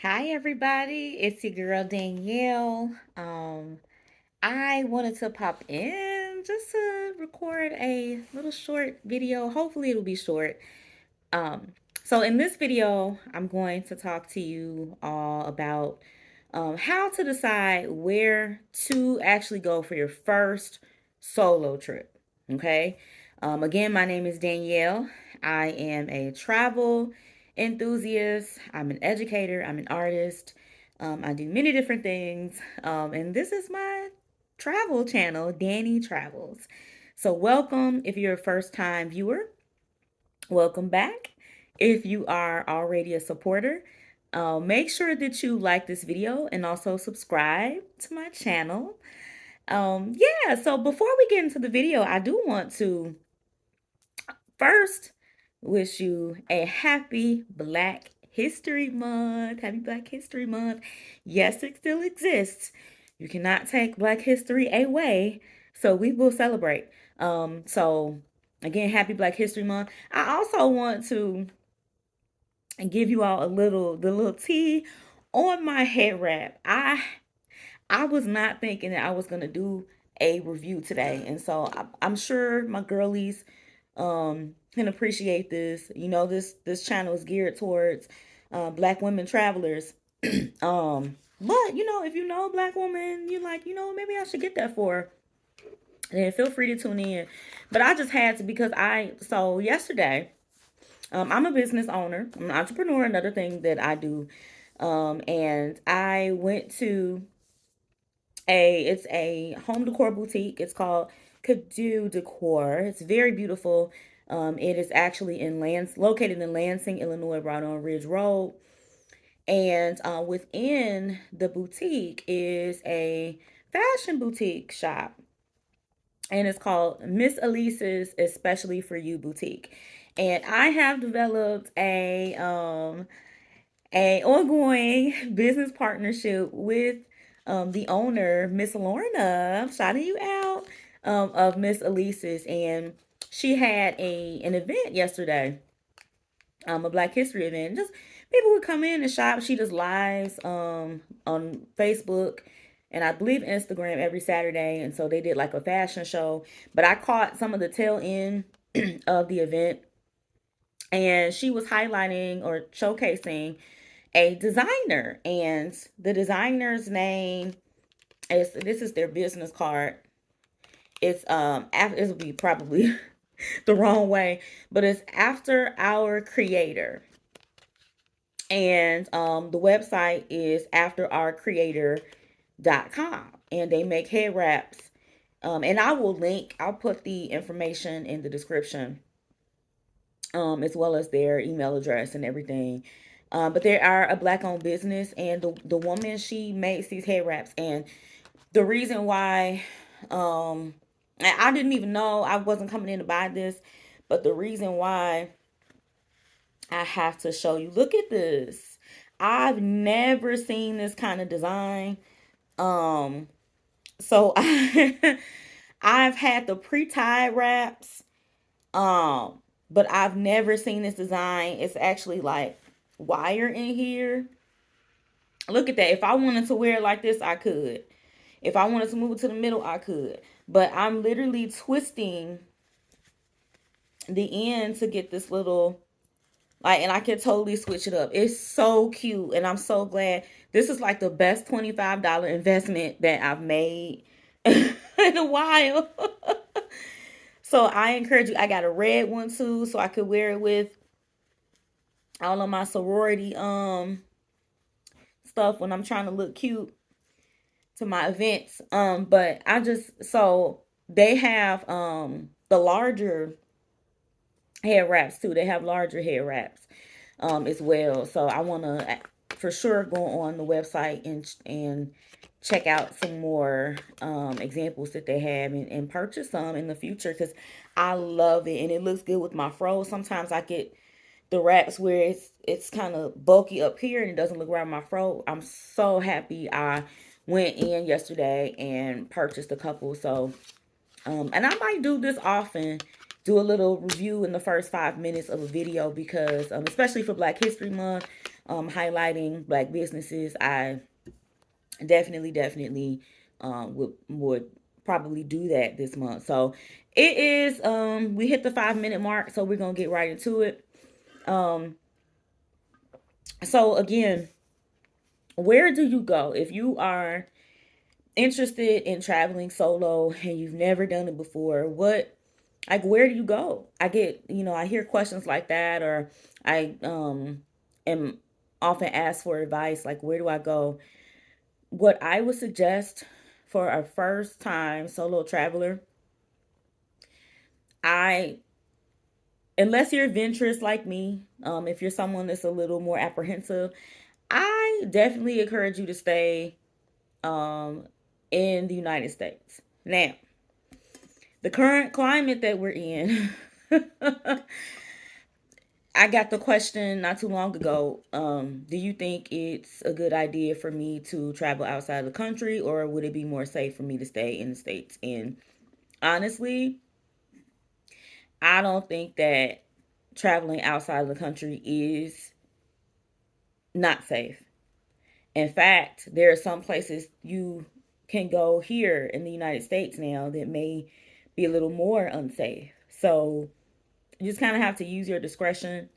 Hi everybody, it's your girl Danielle. I wanted to pop in just to record a little short video. Hopefully it'll be short. Um, so in this video, I'm going to talk to you all about how to decide where to actually go for your first solo trip. Okay. Again, my name is Danielle. I am a travel enthusiast. I'm an educator. I'm an artist. I do many different things. And this is my travel channel, Danny Travels. So, welcome if you're a first time viewer. Welcome back. If you are already a supporter, make sure that you like this video and also subscribe to my channel. Yeah, so before we get into the video, I do want to first wish you a happy Black History Month. Happy Black History Month. Yes, it still exists. You cannot take Black History away, so we will celebrate. So again, happy Black History Month. I also want to give you all the little tea on my head wrap. I was not thinking that I was gonna do a review today, and so I'm sure my girlies can appreciate this. You know, this channel is geared towards Black women travelers. But you know, if you know a Black woman, you're like, you know, maybe I should get that for her, then feel free to tune in. But I just had to because so yesterday, I'm a business owner, I'm an entrepreneur, another thing that I do. And I went to it's a home decor boutique. It's called Cadu Decor. It's very beautiful. It is actually located in Lansing, Illinois, right on Ridge Road. And within the boutique is a fashion boutique shop, and it's called Miss Elise's Especially for You Boutique. And I have developed a ongoing business partnership with the owner, Miss Lorna. I'm shouting you out, of Miss Elise's, and she had an event yesterday, a Black History event. Just people would come in and shop. She does lives on Facebook and I believe Instagram every Saturday, and so they did like a fashion show. But I caught some of the tail end of the event, and she was highlighting or showcasing a designer, and the designer's name is, this is their business card. It's it'll be probably the wrong way, but it's After Our Creator, and the website is afterourcreator.com, and they make head wraps. And I'll put the information in the description, as well as their email address and everything. But they are a Black owned business, and the woman, she makes these head wraps. And the reason why, I didn't even know I wasn't coming in to buy this, but the reason why I have to show you, look at this. I've never seen this kind of design. Um, so I've had the pre-tied wraps, um, but I've never seen this design. It's actually like wire in here. Look at that. If I wanted to wear it like this, I could. If I wanted to move it to the middle, I could. But I'm literally twisting the end to get this little, like, and I can totally switch it up. It's so cute, and I'm so glad. This is like the best $25 investment that I've made in a while. So I encourage you. I got a red one too, so I could wear it with all of my sorority stuff when I'm trying to look cute to my events. But I just, so they have the larger hair wraps too. They have larger hair wraps as well. So I want to for sure go on the website and check out some more examples that they have, and purchase some in the future, because I love it and it looks good with my fro. Sometimes I get the wraps where it's kind of bulky up here and it doesn't look right on my fro. I'm so happy I went in yesterday and purchased a couple. So and I might do this often, do a little review in the first 5 minutes of a video, because especially for Black History Month, highlighting Black businesses, I definitely would probably do that this month. So it is we hit the 5 minute mark, so we're gonna get right into it. Um so again, where do you go if you are interested in traveling solo and you've never done it before? What, like, where do you go? I get, I hear questions like that, or I am often asked for advice, like, where do I go? What I would suggest for a first time solo traveler, I unless you're adventurous like me, if you're someone that's a little more apprehensive, I definitely encourage you to stay um in the United States. Now, the current climate that we're in, I got the question not too long ago. Do you think it's a good idea for me to travel outside of the country, or would it be more safe for me to stay in the States? And honestly, I don't think that traveling outside of the country is not safe. In fact, there are some places you can go here in the United States now that may be a little more unsafe. So you just kind of have to use your discretion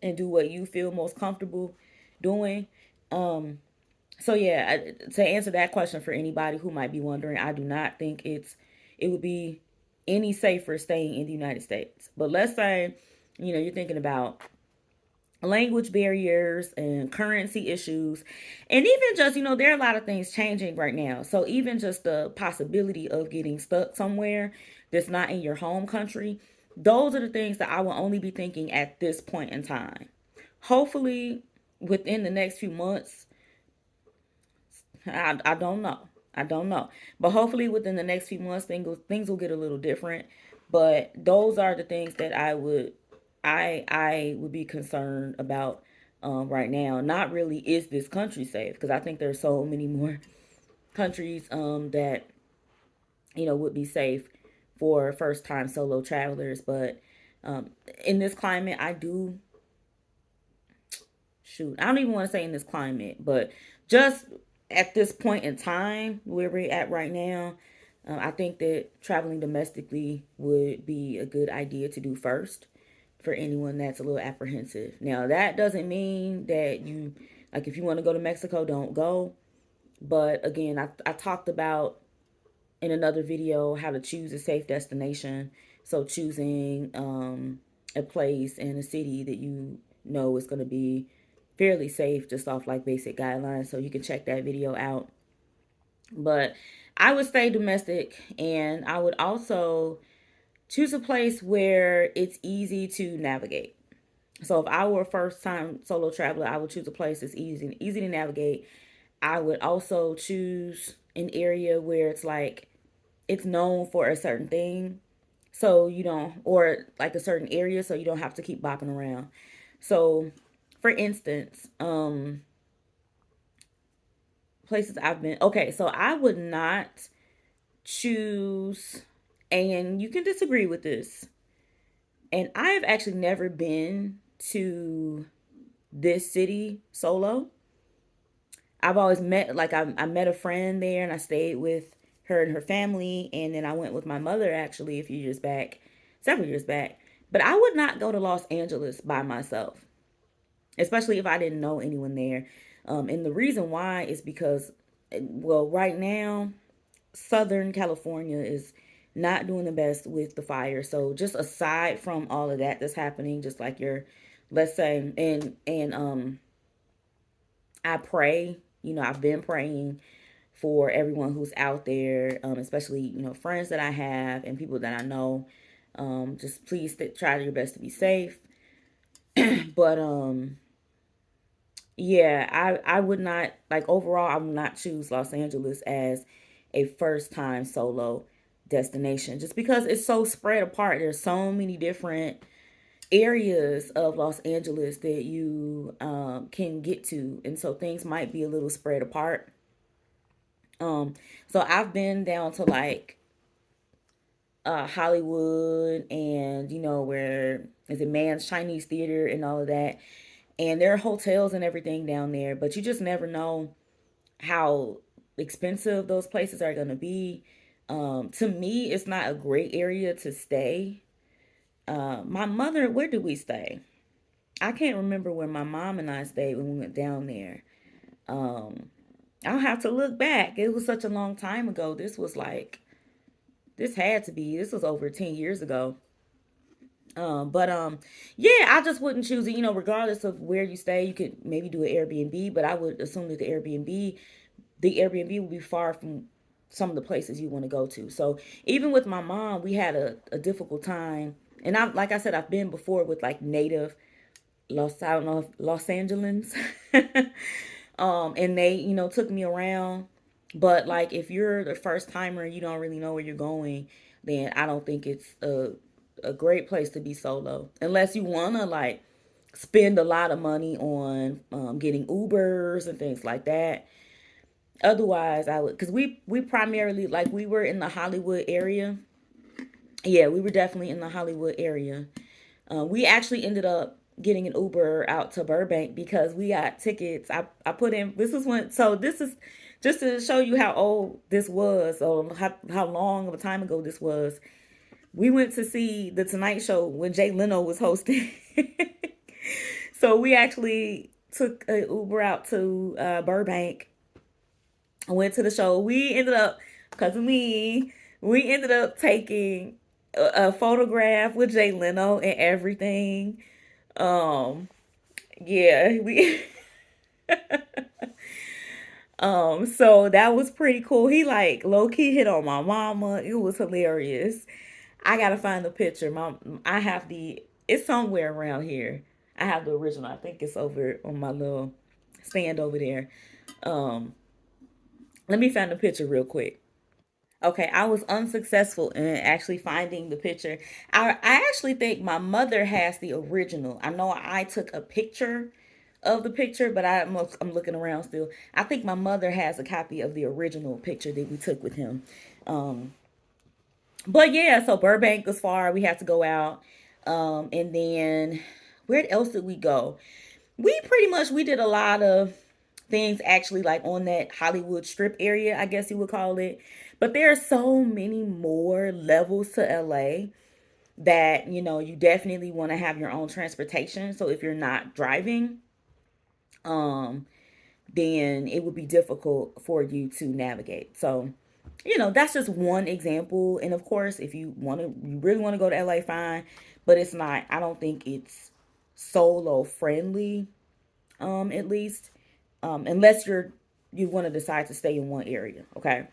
and do what you feel most comfortable doing. Um, so yeah, to answer that question for anybody who might be wondering, I do not think it would be any safer staying in the United States. But let's say, you're thinking about language barriers and currency issues, and even just, there are a lot of things changing right now. So even just the possibility of getting stuck somewhere that's not in your home country, those are the things that I will only be thinking at this point in time. Hopefully within the next few months, I don't know. I don't know. But hopefully within the next few months, things will get a little different. But those are the things that I would be concerned about right now. Not really is this country safe, because I think there's so many more countries that would be safe for first time solo travelers. But in this climate, I don't even want to say in this climate, but just at this point in time where we're at right now, I think that traveling domestically would be a good idea to do first for anyone that's a little apprehensive. Now, that doesn't mean that like, if you want to go to Mexico, don't go. But again, I talked about in another video how to choose a safe destination. So choosing a place and a city that you know is going to be fairly safe, just off like basic guidelines. So you can check that video out. But I would stay domestic, and I would also choose a place where it's easy to navigate. So if I were a first time solo traveler, I would choose a place that's easy to navigate. I would also choose an area where it's like it's known for a certain thing. So you don't, or like a certain area, so you don't have to keep bopping around. So for instance, places I've been, okay, so I would not choose, and you can disagree with this, and I have actually never been to this city solo. I've always met, like, I met a friend there and I stayed with her and her family. And then I went with my mother actually a few years back, several years back. But I would not go to Los Angeles by myself, especially if I didn't know anyone there. And the reason why is because, well, right now, Southern California is not doing the best with the fire. So just aside from all of that that's happening, just like let's say, and I pray, I've been praying for everyone who's out there, especially, friends that I have and people that I know. Just please try your best to be safe. But yeah, I would not, like, overall, I would not choose Los Angeles as a first time solo destination, just because it's so spread apart. There's so many different areas of Los Angeles that you can get to, and so things might be a little spread apart. So I've been down to like Hollywood, and where is it, Man's Chinese Theater and all of that. And there are hotels and everything down there, but you just never know how expensive those places are going to be. To me, it's not a great area to stay. My mother, where did we stay? I can't remember where my mom and I stayed when we went down there. Um, I'll have to look back. It was such a long time ago. This was over 10 years ago. But yeah, I just wouldn't choose it. Regardless of where you stay, you could maybe do an Airbnb, but I would assume that the Airbnb would be far from some of the places you want to go to. So even with my mom, we had a difficult time. And like I said, I've been before with like native I don't know, Los Angeles. And they, took me around. But like if you're the first timer and you don't really know where you're going, then I don't think it's a great place to be solo. Unless you wanna like spend a lot of money on getting Ubers and things like that. Otherwise, I would, because we primarily, like, we were in the Hollywood area. Yeah, we were definitely in the Hollywood area. We actually ended up getting an Uber out to Burbank because we got tickets. I put in, this is just to show you how old this was, or how long of a time ago this was. We went to see The Tonight Show when Jay Leno was hosting. So we actually took an Uber out to Burbank. I went to the show. Because of me, we ended up taking a photograph with Jay Leno and everything. Um, yeah, we so that was pretty cool. He like low key hit on my mama. It was hilarious. I gotta find the picture. I have it's somewhere around here. I have the original. I think it's over on my little stand over there. Um, Let me find the picture real quick. Okay, I was unsuccessful in actually finding the picture. I actually think my mother has the original. I know I took a picture of the picture, but I'm looking around still. I think my mother has a copy of the original picture that we took with him. Um, but yeah, so Burbank was far. We had to go out. And then where else did we go? We did a lot of things actually like on that Hollywood strip area, I guess you would call it. But there are so many more levels to LA that, you definitely want to have your own transportation. So if you're not driving, um, then it would be difficult for you to navigate. So, that's just one example. And of course, if you really want to go to LA, fine. But it's not, I don't think it's solo friendly, at least. Unless you want to decide to stay in one area. Okay.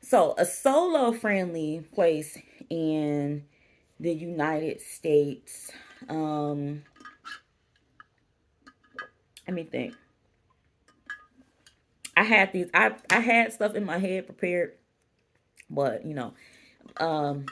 So a solo friendly place in the United States. Let me think. I had stuff in my head prepared, but um,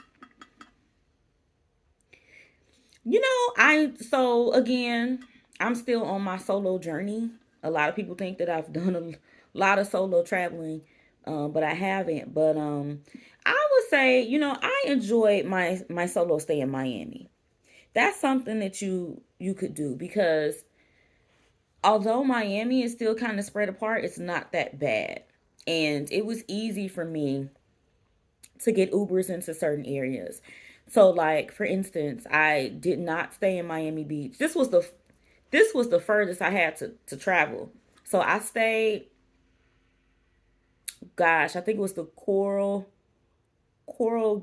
so again, I'm still on my solo journey. A lot of people think that I've done a lot of solo traveling, but I haven't. But I would say, I enjoyed my solo stay in Miami. That's something that you could do because although Miami is still kind of spread apart, it's not that bad. And it was easy for me to get Ubers into certain areas. So like for instance, I did not stay in Miami Beach. This was the furthest I had to travel. So I stayed, gosh, I think it was the Coral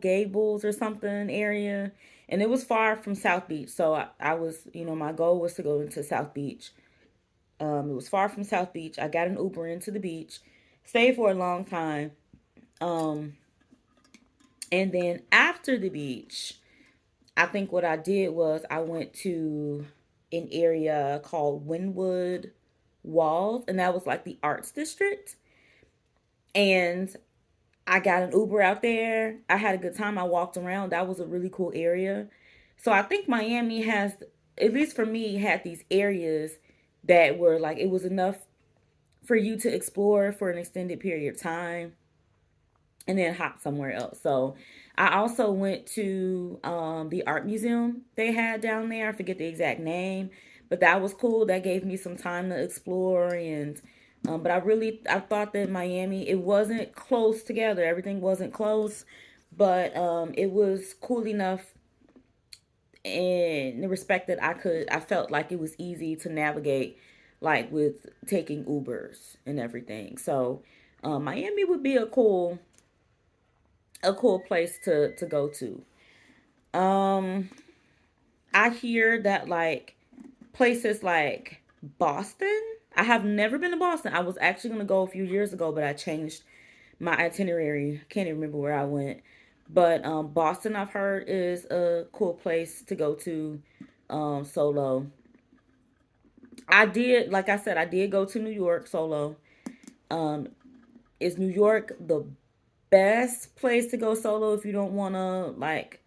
Gables or something area. And it was far from South Beach. So I was, my goal was to go into South Beach. It was far from South Beach. I got an Uber into the beach, stayed for a long time. Um, and then after the beach, I think what I did was I went to an area called Wynwood Walls, and that was like the arts district. And I got an Uber out there. I had a good time. I walked around. That was a really cool area. So I think Miami has, at least for me, had these areas that were like it was enough for you to explore for an extended period of time and then hop somewhere else. So I also went to the art museum they had down there. I forget the exact name, But that was cool. That gave me some time to explore. And but I thought that Miami, it wasn't close together. Everything wasn't close, but it was cool enough in the respect that I felt like it was easy to navigate, like with taking Ubers and everything. So Miami would be a cool place to go to. Um, I hear that like places like Boston. I have never been to Boston. I was actually gonna go a few years ago, but I changed my itinerary. Can't even remember where I went. But Boston, I've heard, is a cool place to go to solo. I did, like I said, I did go to New York solo. Um, is New York the best place to go solo if you don't want to like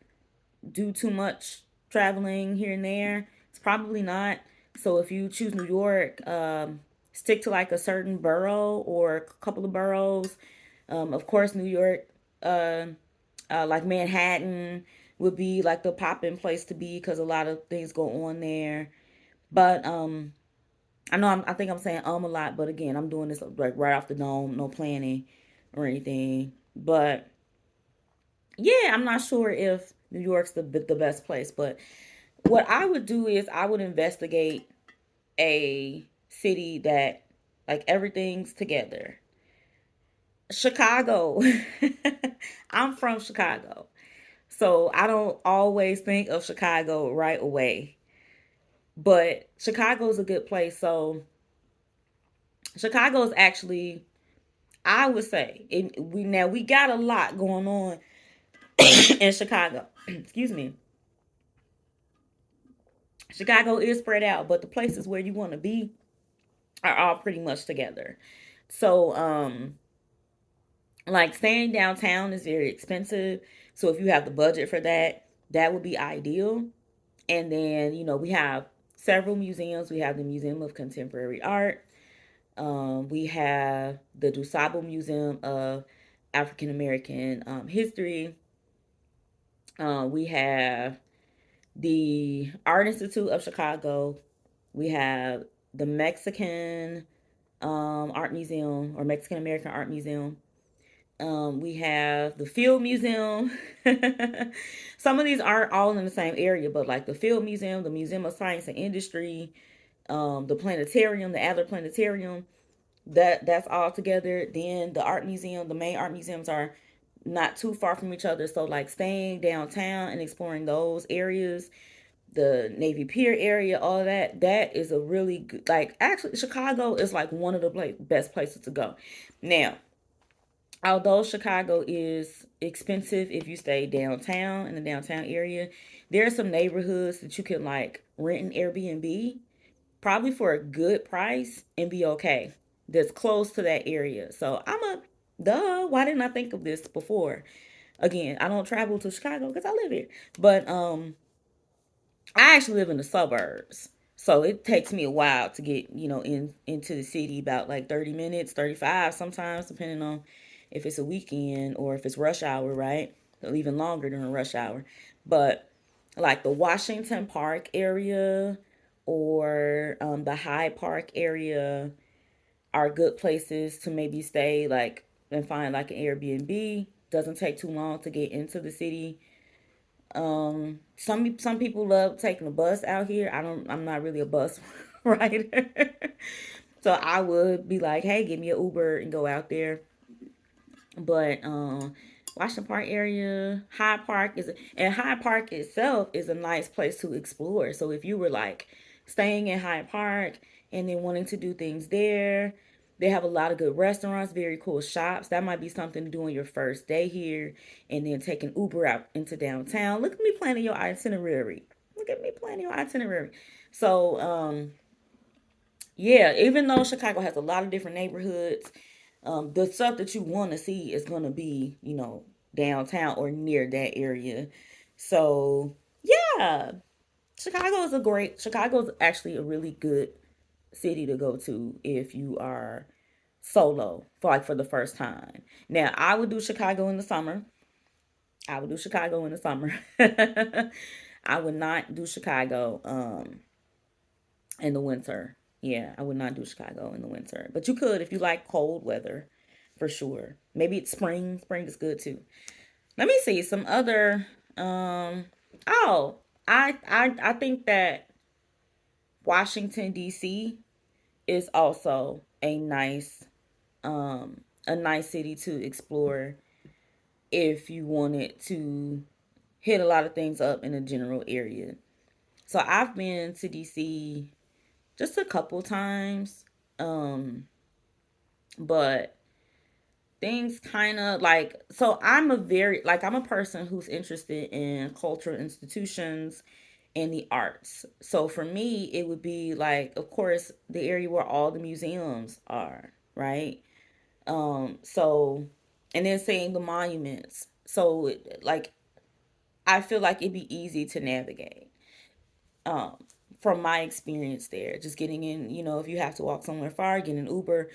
do too much traveling here and there? It's probably not. So if you choose New York, stick to like a certain borough or a couple of boroughs. Of course, New York, uh, like Manhattan, would be like the poppin' place to be because a lot of things go on there. But I know I think I'm saying a lot, but again, I'm doing this like right off the dome, no planning or anything. But yeah, I'm not sure if New York's the best place, but what I would do is I would investigate a city that like everything's together. Chicago. I'm from Chicago. So I don't always think of Chicago right away. But Chicago's a good place. So Chicago's actually, I would say, we got a lot going on in Chicago. Excuse me. Chicago is spread out, but the places where you want to be are all pretty much together. So like staying downtown is very expensive. So if you have the budget for that, that would be ideal. And then, we have several museums. We have the Museum of Contemporary Art. We have the DuSable Museum of African American History. We have the Art Institute of Chicago. We have the Mexican Art Museum or Mexican American Art Museum. We have the Field Museum. Some of these aren't all in the same area, but like the Field Museum, the Museum of Science and Industry, the planetarium, the Adler Planetarium, that's all together. Then the art museum, the main art museums are not too far from each other. So like staying downtown and exploring those areas, the Navy Pier area, all of that, that is a really good, like actually Chicago is like one of the best places to go. Now, although Chicago is expensive if you stay downtown in the downtown area, there are some neighborhoods that you can like rent an Airbnb probably for a good price and be okay. That's close to that area. So I'm a duh. Why didn't I think of this before? Again, I don't travel to Chicago because I live here, but I actually live in the suburbs. So it takes me a while to get, into the city, about like 30 minutes, 35 sometimes, depending on if it's a weekend or if it's rush hour, right? Or even longer during rush hour. But like the Washington Park area or the Hyde Park area are good places to maybe stay like and find like an Airbnb. Doesn't take too long to get into the city. Some people love taking a bus out here. I'm not really a bus rider. So I would be like, hey, give me an Uber and go out there. But Washington Park area, Hyde Park and Hyde Park itself is a nice place to explore. So if you were like staying in Hyde Park and then wanting to do things there, they have a lot of good restaurants, very cool shops. That might be something to do on your first day here, and then taking Uber out into downtown. Look at me planning your itinerary. Look at me planning your itinerary. So, yeah, even though Chicago has a lot of different neighborhoods, the stuff that you want to see is going to be, downtown or near that area. So, yeah, Chicago is actually a really good city to go to if you are solo for the first time. Now, I would do Chicago in the summer. I would do Chicago in the summer. I would not do Chicago in the winter. Yeah, I would not do Chicago in the winter. But you could if you like cold weather, for sure. Maybe it's spring. Spring is good too. Let me see some other. Um. Oh, I think that Washington D.C. is also a nice city to explore if you wanted to hit a lot of things up in a general area. So I've been to DC just a couple times. Um, but things kind of like, so I'm a person who's interested in cultural institutions and the arts. So for me, it would be like, of course, the area where all the museums are, right? So, and then saying the monuments. So, like, I feel like it'd be easy to navigate. Um, from my experience there, just getting in, if you have to walk somewhere far, get an Uber.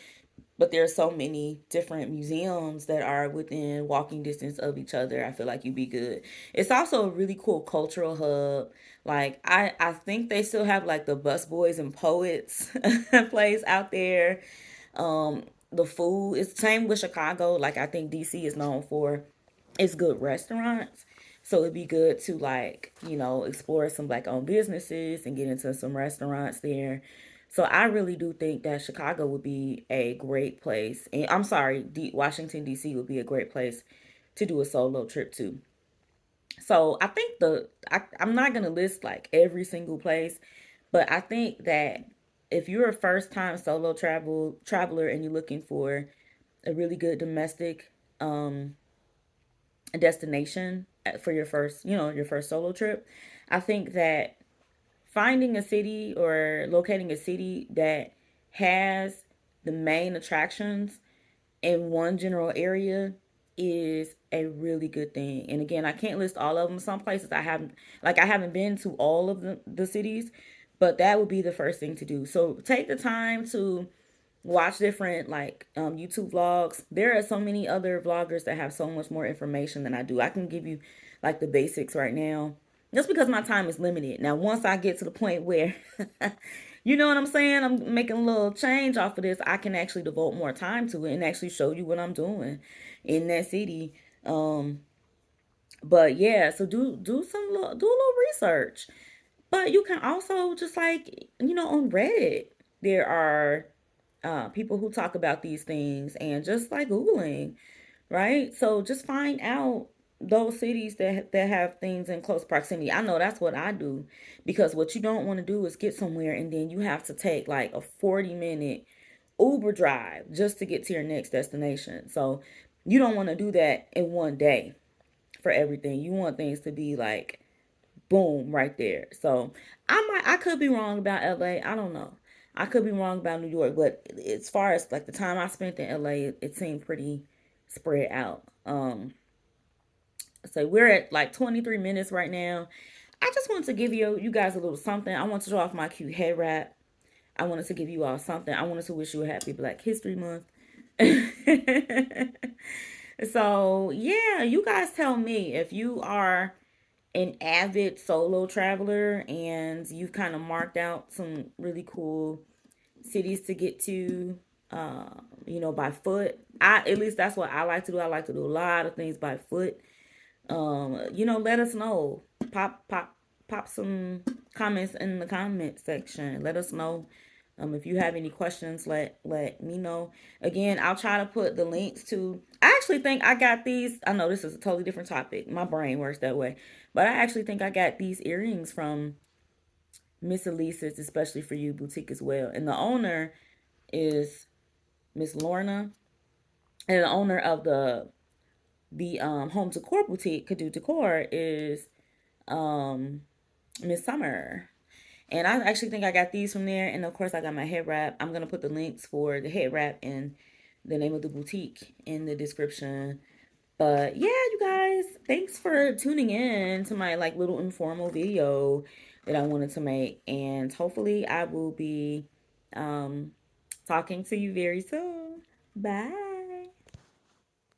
But there are so many different museums that are within walking distance of each other. I feel like you'd be good. It's also a really cool cultural hub. Like I think they still have like the Busboys and Poets place out there. The food is the same with Chicago. Like I think DC is known for its good restaurants. So it'd be good to like, explore some black owned businesses and get into some restaurants there. So I really do think that Chicago would be a great place. And I'm sorry, Washington D.C. would be a great place to do a solo trip to. So I think I'm not gonna list like every single place, but I think that if you're a first time solo traveler and you're looking for a really good domestic um destination for your first, your first solo trip, I think that finding a city or locating a city that has the main attractions in one general area is a really good thing. And again, I can't list all of them. Some places I haven't been to all of the cities, but that would be the first thing to do. So take the time to watch different like YouTube vlogs. There are so many other vloggers that have so much more information than I do. I can give you like the basics right now, just because my time is limited. Now, once I get to the point where, you know what I'm saying, I'm making a little change off of this, I can actually devote more time to it and actually show you what I'm doing in that city. Um, but yeah, so do a little research. But you can also just like, on Reddit, there are people who talk about these things and just like Googling, right? So just find out those cities that have things in close proximity. I know that's what I do because what you don't want to do is get somewhere and then you have to take like a 40-minute Uber drive just to get to your next destination. So you don't want to do that in one day for everything. You want things to be like boom right there. So I could be wrong about LA. I don't know. I could be wrong about New York, but as far as like the time I spent in LA, it seemed pretty spread out. So we're at like 23 minutes right now. I just wanted to give you guys a little something. I want to show off my cute head wrap. I wanted to give you all something. I wanted to wish you a happy Black History Month. So yeah, you guys tell me if you are an avid solo traveler and you've kind of marked out some really cool cities to get to, by foot. At least that's what I like to do. I like to do a lot of things by foot. Let us know. Pop some comments in the comment section. Let us know. If you have any questions, let me know. Again, I'll try to put the links to. I actually think I got these. I know this is a totally different topic. My brain works that way, but I actually think I got these earrings from Miss Elisa's, especially for you boutique as well. And the owner is Miss Lorna, and the owner of the home decor boutique, Cadu Decor, is um Miss Summer. And I actually think I got these from there. And of course, I got my head wrap. I'm gonna put the links for the head wrap and the name of the boutique in the description. But yeah, you guys, thanks for tuning in to my like little informal video that I wanted to make. And hopefully I will be um talking to you very soon. Bye.